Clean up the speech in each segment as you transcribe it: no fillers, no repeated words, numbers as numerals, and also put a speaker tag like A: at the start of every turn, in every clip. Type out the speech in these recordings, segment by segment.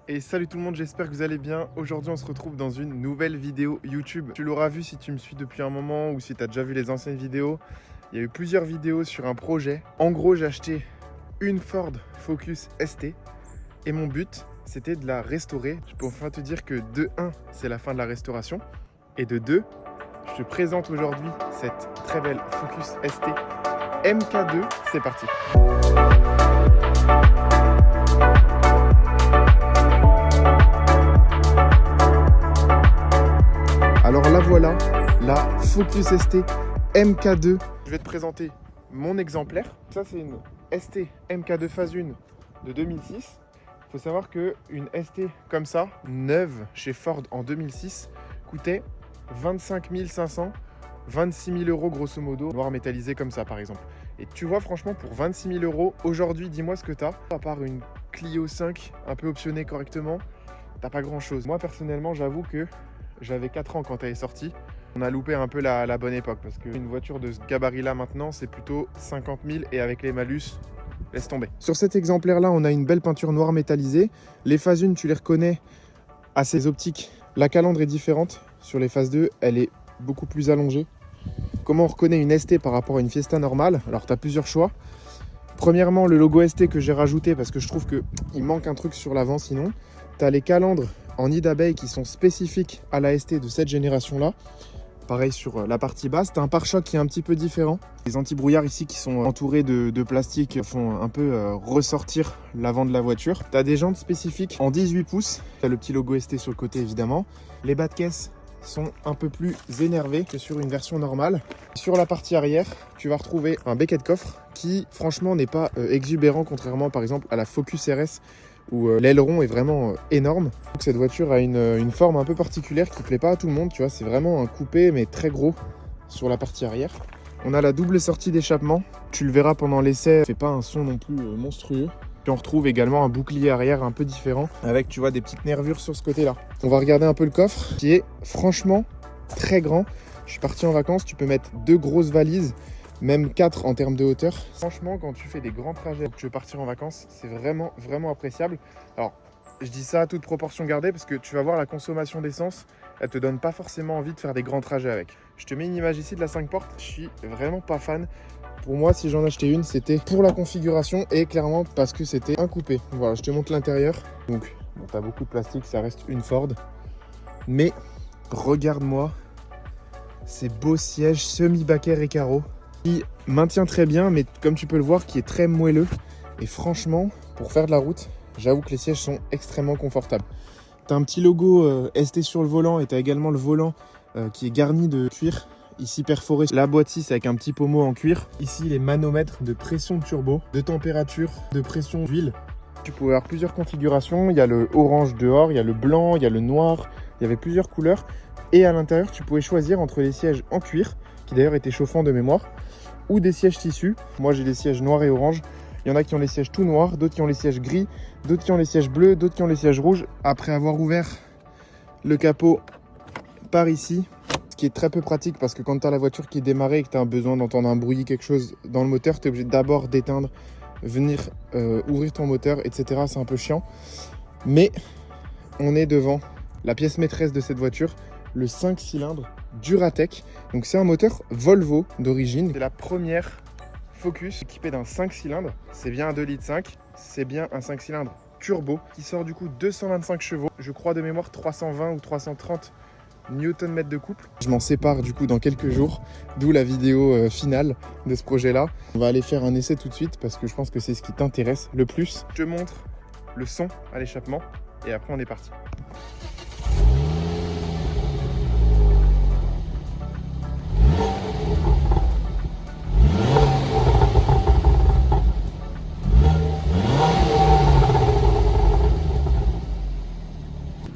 A: Et salut tout le monde, j'espère que vous allez bien. Aujourd'hui on se retrouve dans une nouvelle vidéo YouTube. Tu l'auras vu si tu me suis depuis un moment ou si tu as déjà vu les anciennes vidéos. Il y a eu plusieurs vidéos sur un projet. En gros, j'ai acheté une Ford Focus ST et mon but c'était de la restaurer. Je peux enfin te dire que de 1, c'est la fin de la restauration, et de 2, je te présente aujourd'hui cette très belle Focus ST MK2. C'est parti. Alors là voilà, la Focus ST MK2. Je vais te présenter mon exemplaire. Ça c'est une ST MK2 phase 1 de 2006. Il faut savoir qu'une ST comme ça, neuve chez Ford en 2006, coûtait 25 500, 26 000 euros grosso modo, noir métallisé comme ça par exemple. Et tu vois franchement pour 26 000 euros, aujourd'hui dis-moi ce que t'as. À part une Clio 5 un peu optionnée correctement, t'as pas grand chose. Moi personnellement j'avoue que j'avais 4 ans quand elle est sortie. On a loupé un peu la bonne époque parce qu'une voiture de ce gabarit-là maintenant, c'est plutôt 50 000 et avec les malus, laisse tomber. Sur cet exemplaire-là, on a une belle peinture noire métallisée. Les phases 1, tu les reconnais à ces optiques. La calandre est différente. Sur les phases 2, elle est beaucoup plus allongée. Comment on reconnaît une ST par rapport à une Fiesta normale? Alors, tu as plusieurs choix. Premièrement, le logo ST que j'ai rajouté parce que je trouve qu'il manque un truc sur l'avant sinon. Tu as les calandres en nid d'abeille qui sont spécifiques à la ST de cette génération-là. Pareil sur la partie basse, tu as un pare-choc qui est un petit peu différent. Les anti-brouillards ici qui sont entourés de plastique font un peu ressortir l'avant de la voiture. Tu as des jantes spécifiques en 18 pouces. Tu as le petit logo ST sur le côté évidemment. Les bas de caisse sont un peu plus énervés que sur une version normale. Sur la partie arrière, tu vas retrouver un becquet de coffre qui franchement n'est pas exubérant contrairement par exemple à la Focus RS où l'aileron est vraiment énorme. Donc, cette voiture a une forme un peu particulière qui ne plaît pas à tout le monde, tu vois, c'est vraiment un coupé mais très gros sur la partie arrière. On a la double sortie d'échappement, tu le verras pendant l'essai, ça fait pas un son non plus monstrueux. Puis on retrouve également un bouclier arrière un peu différent avec, tu vois, des petites nervures sur ce côté-là. On va regarder un peu le coffre qui est franchement très grand. Je suis parti en vacances, tu peux mettre 2 grosses valises, même 4 en termes de hauteur. Franchement, quand tu fais des grands trajets, que tu veux partir en vacances, c'est vraiment, vraiment appréciable. Alors, je dis ça à toute proportion gardée parce que tu vas voir la consommation d'essence, elle te donne pas forcément envie de faire des grands trajets avec. Je te mets une image ici de la 5 portes, je suis vraiment pas fan. Pour moi, si j'en achetais une, c'était pour la configuration et clairement parce que c'était un coupé. Voilà, je te montre l'intérieur. Donc, bon, tu as beaucoup de plastique, ça reste une Ford. Mais, regarde-moi ces beaux sièges semi-baquets et carreaux qui maintient très bien, mais comme tu peux le voir, qui est très moelleux. Et franchement, pour faire de la route, j'avoue que les sièges sont extrêmement confortables. Tu as un petit logo ST sur le volant et tu as également le volant qui est garni de cuir. Ici perforé la boîte 6 avec un petit pommeau en cuir. Ici les manomètres de pression turbo, de température, de pression d'huile. Tu peux avoir plusieurs configurations. Il y a le orange dehors, il y a le blanc, il y a le noir. Il y avait plusieurs couleurs. Et à l'intérieur, tu pouvais choisir entre les sièges en cuir, qui d'ailleurs étaient chauffants de mémoire, ou des sièges tissus. Moi j'ai des sièges noirs et orange. Il y en a qui ont les sièges tout noirs, d'autres qui ont les sièges gris, d'autres qui ont les sièges bleus, d'autres qui ont les sièges rouges. Après avoir ouvert le capot par ici, ce qui est très peu pratique parce que quand tu as la voiture qui est démarrée et que tu as besoin d'entendre un bruit, quelque chose dans le moteur, tu es obligé d'abord d'éteindre, venir ouvrir ton moteur, etc. C'est un peu chiant. Mais on est devant la pièce maîtresse de cette voiture, le 5 cylindres Duratec. Donc c'est un moteur Volvo d'origine. C'est la première Focus équipée d'un 5 cylindres. C'est bien un 2,5 litres, c'est bien un 5 cylindres turbo qui sort du coup 225 chevaux. Je crois de mémoire 320 ou 330 Nm de couple. Je m'en sépare du coup dans quelques jours, d'où la vidéo finale de ce projet-là. On va aller faire un essai tout de suite parce que je pense que c'est ce qui t'intéresse le plus. Je te montre le son à l'échappement et après on est parti.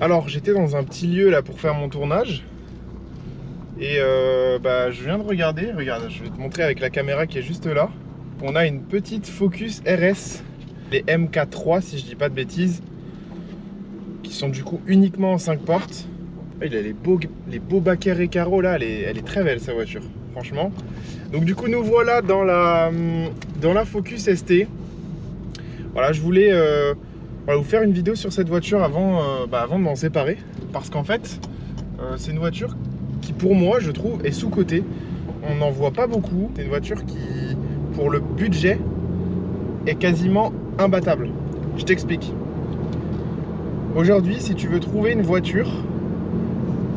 A: Alors j'étais dans un petit lieu là pour faire mon tournage et je viens de regarder, regarde, je vais te montrer avec la caméra qui est juste là. On a une petite Focus RS, les MK3 si je dis pas de bêtises, qui sont du coup uniquement en 5 portes. Il a les beaux baquets et carreaux là, elle est très belle sa voiture, franchement. Donc du coup nous voilà dans la Focus ST. Voilà, je voulais On va vous faire une vidéo sur cette voiture avant de m'en séparer. Parce qu'en fait, c'est une voiture qui, pour moi, je trouve, est sous-cotée. On n'en voit pas beaucoup. C'est une voiture qui, pour le budget, est quasiment imbattable. Je t'explique. Aujourd'hui, si tu veux trouver une voiture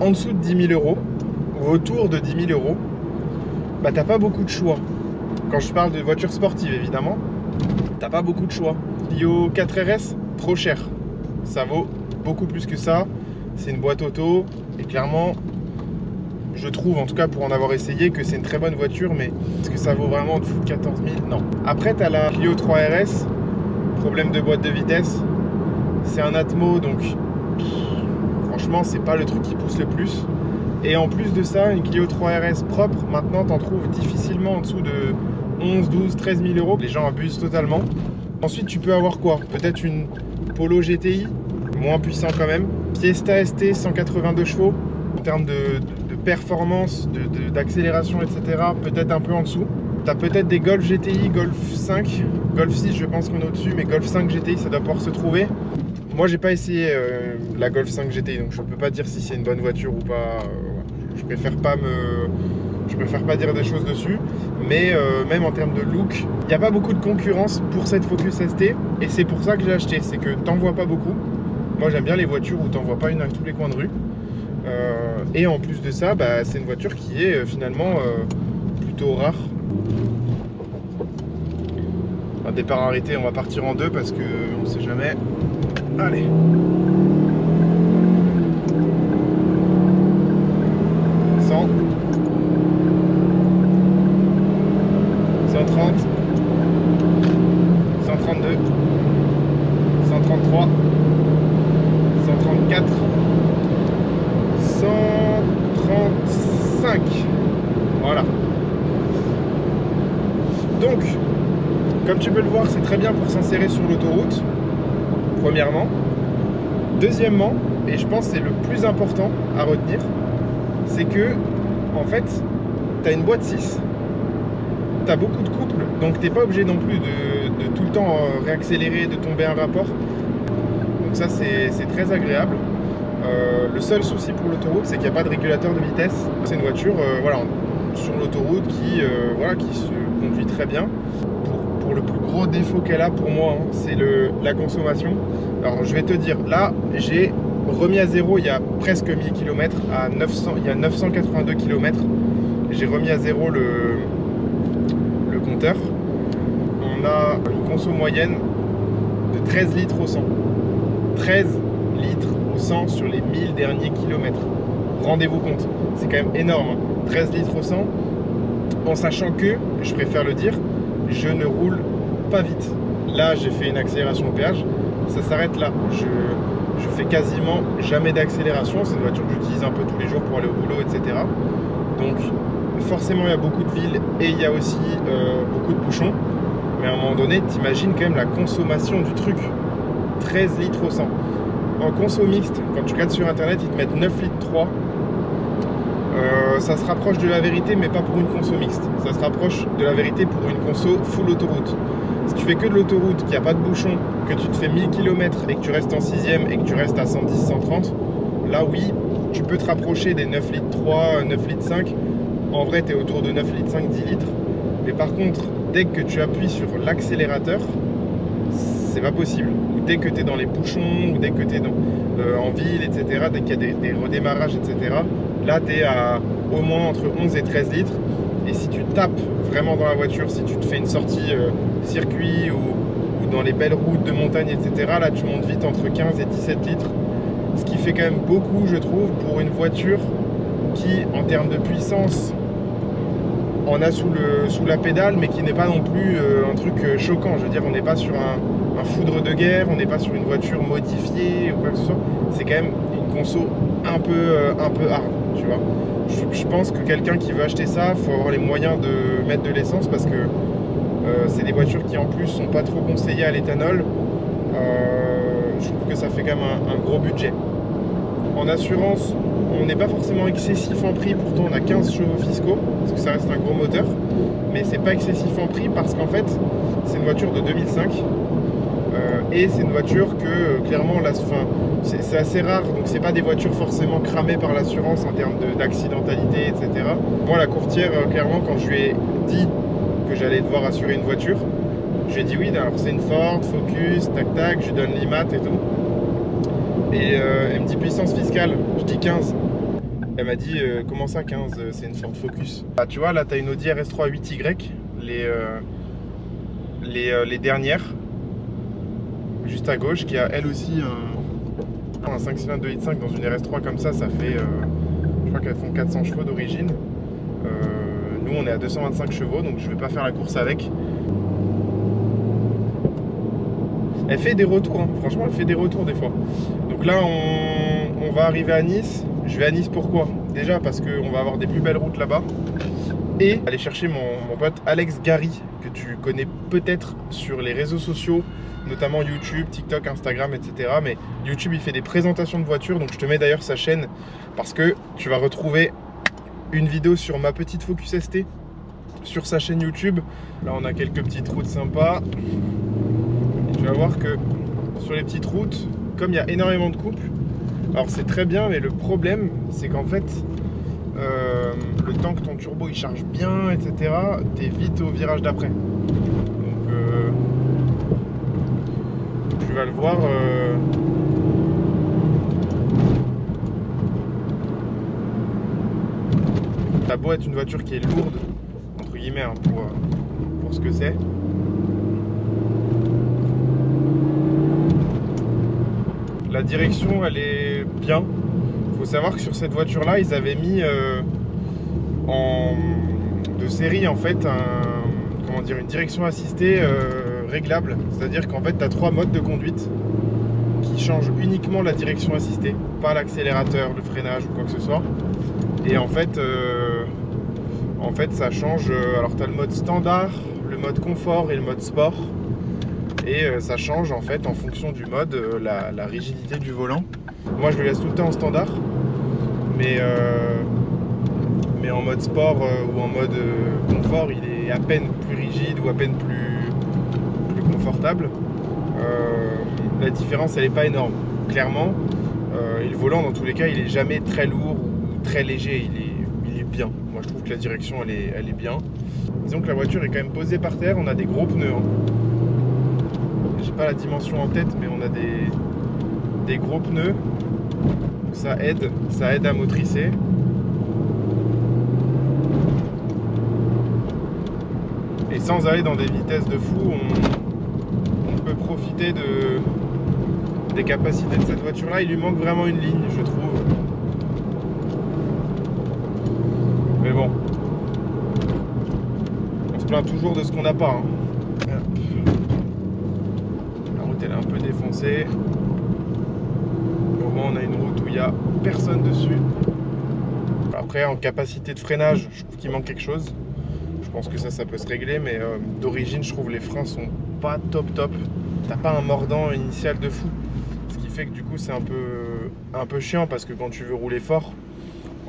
A: en dessous de 10 000 euros, ou autour de 10 000 euros, t'as pas beaucoup de choix. Quand je parle de voiture sportive, évidemment, t'as pas beaucoup de choix. Clio 4RS, trop cher. Ça vaut beaucoup plus que ça. C'est une boîte auto. Et clairement, je trouve, en tout cas pour en avoir essayé, que c'est une très bonne voiture. Mais est-ce que ça vaut vraiment de 14 000? Non. Après, t'as la Clio 3RS. Problème de boîte de vitesse. C'est un Atmo, donc franchement, c'est pas le truc qui pousse le plus. Et en plus de ça, une Clio 3RS propre, maintenant, t'en trouves difficilement en dessous de 11, 12, 13 000 euros. Les gens abusent totalement. Ensuite, tu peux avoir quoi? Peut-être une Polo GTI, moins puissant quand même. Fiesta ST, 182 chevaux. En termes de performance, d'accélération, etc., peut-être un peu en dessous. Tu as peut-être des Golf GTI, Golf 5, Golf 6, je pense qu'on est au-dessus, mais Golf 5 GTI, ça doit pouvoir se trouver. Moi, j'ai pas essayé la Golf 5 GTI, donc je peux pas dire si c'est une bonne voiture ou pas. Je préfère pas dire des choses dessus, mais même en termes de look, il n'y a pas beaucoup de concurrence pour cette Focus ST, et c'est pour ça que j'ai acheté, c'est que t'en vois pas beaucoup. Moi, j'aime bien les voitures où t'en vois pas une à tous les coins de rue, et en plus de ça, c'est une voiture qui est finalement plutôt rare. Un départ arrêté, on va partir en deux parce que on sait jamais. Allez. Cent. 130, 132, 133, 134, 135. Voilà. Donc, comme tu peux le voir, c'est très bien pour s'insérer sur l'autoroute, premièrement. Deuxièmement, et je pense que c'est le plus important à retenir, c'est que, en fait, tu as une boîte 6. Tu as beaucoup de couples, donc tu n'es pas obligé non plus de tout le temps réaccélérer, de tomber un rapport. Donc ça, c'est très agréable. Le seul souci pour l'autoroute, c'est qu'il n'y a pas de régulateur de vitesse. C'est une voiture sur l'autoroute qui se conduit très bien. Pour le plus gros défaut qu'elle a pour moi, c'est la consommation. Alors je vais te dire, là, j'ai remis à zéro il y a presque 1000 km, il y a 982 km. J'ai remis à zéro le compteur. On a une conso moyenne de 13 litres au 100. 13 litres au 100 sur les 1000 derniers kilomètres. Rendez-vous compte, c'est quand même énorme. 13 litres au 100, en sachant que, je préfère le dire, je ne roule pas vite. Là, j'ai fait une accélération au péage, ça s'arrête là. Je fais quasiment jamais d'accélération. C'est une voiture que j'utilise un peu tous les jours pour aller au boulot, etc. Donc, forcément, il y a beaucoup de villes et il y a aussi beaucoup de bouchons. Mais à un moment donné, t'imagines quand même la consommation du truc. 13 litres au 100. En conso mixte, quand tu regardes sur internet, ils te mettent 9 litres 3. Ça se rapproche de la vérité, mais pas pour une conso mixte. Ça se rapproche de la vérité pour une conso full autoroute. Si tu fais que de l'autoroute, qu'il n'y a pas de bouchon, que tu te fais 1000 km et que tu restes en 6ème et que tu restes à 110, 130, là oui, tu peux te rapprocher des 9 litres 3, 9 litres 5. En vrai, tu es autour de 9 litres 5, 10 litres. Mais par contre, dès que tu appuies sur l'accélérateur, c'est pas possible. Ou dès que tu es dans les bouchons, ou dès que tu es en ville, etc., dès qu'il y a des redémarrages, etc., là, tu es à au moins entre 11 et 13 litres. Et si tu tapes vraiment dans la voiture, si tu te fais une sortie circuit ou dans les belles routes de montagne, etc., là, tu montes vite entre 15 et 17 litres. Ce qui fait quand même beaucoup, je trouve, pour une voiture qui, en termes de puissance, en a sous la pédale, mais qui n'est pas non plus un truc choquant. Je veux dire, on n'est pas sur un foudre de guerre, on n'est pas sur une voiture modifiée ou quoi que ce soit. C'est quand même une conso un peu hard, tu vois. Je pense que quelqu'un qui veut acheter ça, il faut avoir les moyens de mettre de l'essence parce que c'est des voitures qui en plus sont pas trop conseillées à l'éthanol. Je trouve que ça fait quand même un gros budget. En assurance, on n'est pas forcément excessif en prix, pourtant on a 15 chevaux fiscaux, parce que ça reste un gros moteur, mais c'est pas excessif en prix parce qu'en fait, c'est une voiture de 2005. Et c'est une voiture que clairement, c'est assez rare, donc c'est pas des voitures forcément cramées par l'assurance en termes d'accidentalité, etc. Moi, la courtière, clairement, quand je lui ai dit que j'allais devoir assurer une voiture, je lui ai dit oui, alors c'est une Ford, Focus, tac tac, je lui donne l'IMAT et tout. Et elle me dit puissance fiscale, je dis 15. Elle m'a dit comment ça 15, c'est une Ford Focus. Ah, tu vois, là tu as une Audi RS3 8Y, les dernières, juste à gauche, qui a elle aussi un 5 cylindres 2.5 dans une RS3 comme ça fait, je crois qu'elles font 400 chevaux d'origine. Nous on est à 225 chevaux, donc je vais pas faire la course avec. Elle fait des retours, hein. Franchement elle fait des retours des fois. Donc là on va arriver à Nice. Je vais à Nice pourquoi? Déjà parce qu'on va avoir des plus belles routes là-bas. Et aller chercher mon pote Alex Gary, que tu connais peut-être sur les réseaux sociaux, notamment YouTube, TikTok, Instagram, etc. Mais YouTube il fait des présentations de voitures, donc je te mets d'ailleurs sa chaîne parce que tu vas retrouver une vidéo sur ma petite Focus ST sur sa chaîne YouTube. Là on a quelques petites routes sympas. Et tu vas voir que sur les petites routes, comme il y a énormément de couples, alors c'est très bien, mais le problème c'est qu'en fait le temps que ton turbo il charge bien, etc., t'es vite au virage d'après. Donc tu vas le voir. Ça a beau être une voiture qui est lourde, entre guillemets, hein, pour ce que c'est. La direction, elle est bien. Il faut savoir que sur cette voiture-là, ils avaient mis de série en fait une direction assistée réglable. C'est-à-dire qu'en fait, tu as 3 modes de conduite qui changent uniquement la direction assistée, pas l'accélérateur, le freinage ou quoi que ce soit. Et en fait ça change. Alors, tu as le mode standard, le mode confort et le mode sport. Et ça change en fait en fonction du mode, la rigidité du volant. Moi je le laisse tout le temps en standard, mais en mode sport ou en mode confort il est à peine plus rigide ou à peine plus confortable. La différence elle n'est pas énorme, clairement. Et le volant dans tous les cas il est jamais très lourd ou très léger, il est bien. Moi je trouve que la direction elle est bien. Disons que la voiture est quand même posée par terre, on a des gros pneus, hein. J'ai pas la dimension en tête, mais on a des gros pneus. Donc ça aide à motricer. Et sans aller dans des vitesses de fou, on peut profiter des capacités de cette voiture-là. Il lui manque vraiment une ligne, je trouve. Mais bon, on se plaint toujours de ce qu'on n'a pas, hein. Elle est un peu défoncée. Au moins on a une route où il n'y a personne dessus. Après en capacité de freinage, je trouve qu'il manque quelque chose. Je pense que ça peut se régler, mais d'origine je trouve les freins sont pas top. T'as pas un mordant initial de fou. Ce qui fait que du coup c'est un peu chiant parce que quand tu veux rouler fort,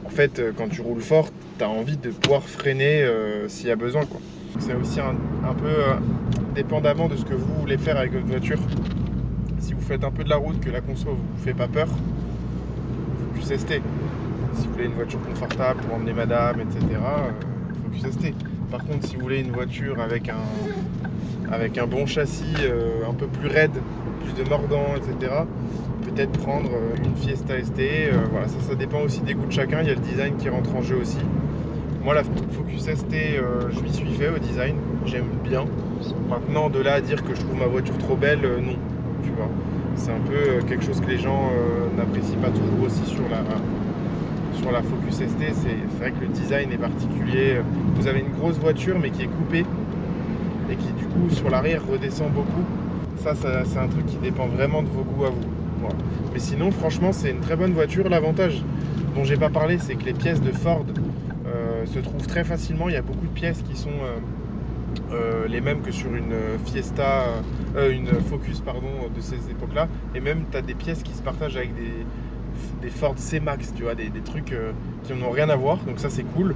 A: en fait quand tu roules fort, t'as envie de pouvoir freiner s'il y a besoin, quoi. C'est aussi un peu dépendamment de ce que vous voulez faire avec votre voiture. Si vous faites un peu de la route, que la conso vous fait pas peur, Focus ST. Si vous voulez une voiture confortable pour emmener madame, etc., Focus ST. Par contre, si vous voulez une voiture avec un bon châssis, un peu plus raide, plus de mordant, etc., peut-être prendre une Fiesta ST. Voilà, ça dépend aussi des goûts de chacun. Il y a le design qui rentre en jeu aussi. Moi, la Focus ST, je m'y suis fait au design, j'aime bien. Maintenant, de là à dire que je trouve ma voiture trop belle, non, tu vois. C'est un peu quelque chose que les gens n'apprécient pas toujours aussi sur la Focus ST. C'est vrai que le design est particulier. Vous avez une grosse voiture, mais qui est coupée et qui, du coup, sur l'arrière, redescend beaucoup. Ça c'est un truc qui dépend vraiment de vos goûts à vous. Voilà. Mais sinon, franchement, c'est une très bonne voiture. L'avantage dont j'ai pas parlé, c'est que les pièces de Ford se trouvent très facilement. Il y a beaucoup de pièces qui sont les mêmes que sur une Fiesta, une Focus pardon, de ces époques-là. Et même tu as des pièces qui se partagent avec des Ford C-Max, tu vois, des trucs qui n'ont rien à voir. Donc ça c'est cool.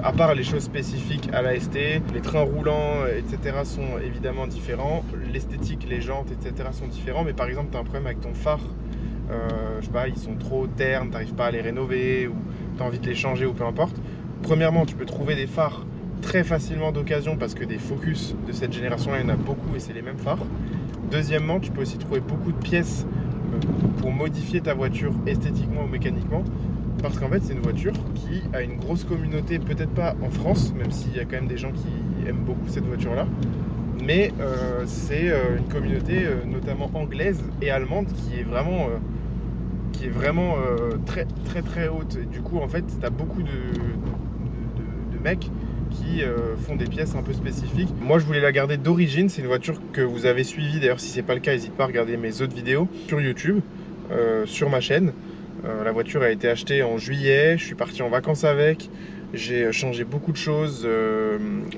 A: À part les choses spécifiques à la ST, les trains roulants, etc. sont évidemment différents. l'esthétique, les jantes, etc. sont différents, mais par exemple tu as un problème avec ton phare, je sais pas, ils sont trop ternes, tu n'arrives pas à les rénover, ou tu as envie de les changer, ou peu importe. Premièrement, tu peux trouver des phares très facilement d'occasion, parce que des Focus de cette génération-là, il y en a beaucoup et c'est les mêmes phares. Deuxièmement, tu peux aussi trouver beaucoup de pièces pour modifier ta voiture esthétiquement ou mécaniquement, parce qu'en fait c'est une voiture qui a une grosse communauté, peut-être pas en France, même s'il y a quand même des gens qui aiment beaucoup cette voiture-là, mais c'est une communauté notamment anglaise et allemande qui est vraiment très très très haute. Et du coup en fait tu as beaucoup de mecs qui font des pièces un peu spécifiques. Moi je voulais la garder d'origine, c'est une voiture que vous avez suivie, d'ailleurs si c'est pas le cas n'hésite pas à regarder mes autres vidéos sur YouTube, sur ma chaîne. La voiture a été achetée en juillet, je suis parti en vacances avec, j'ai changé beaucoup de choses,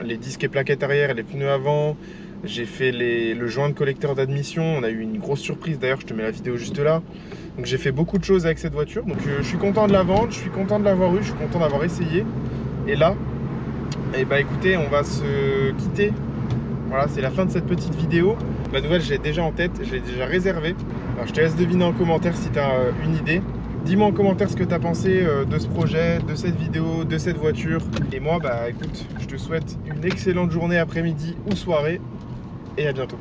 A: les disques et plaquettes arrière, les pneus avant, j'ai fait le joint de collecteur d'admission, on a eu une grosse surprise d'ailleurs, je te mets la vidéo juste là. Donc j'ai fait beaucoup de choses avec cette voiture, donc je suis content de la vendre, je suis content de l'avoir eu, je suis content d'avoir essayé. Et là, et bah écoutez, on va se quitter. Voilà, c'est la fin de cette petite vidéo. La nouvelle, je l'ai déjà en tête, je l'ai déjà réservée. Alors je te laisse deviner en commentaire si tu as une idée. Dis-moi en commentaire ce que tu as pensé de ce projet, de cette vidéo, de cette voiture. Et moi, bah écoute, je te souhaite une excellente journée, après-midi ou soirée. Et à bientôt.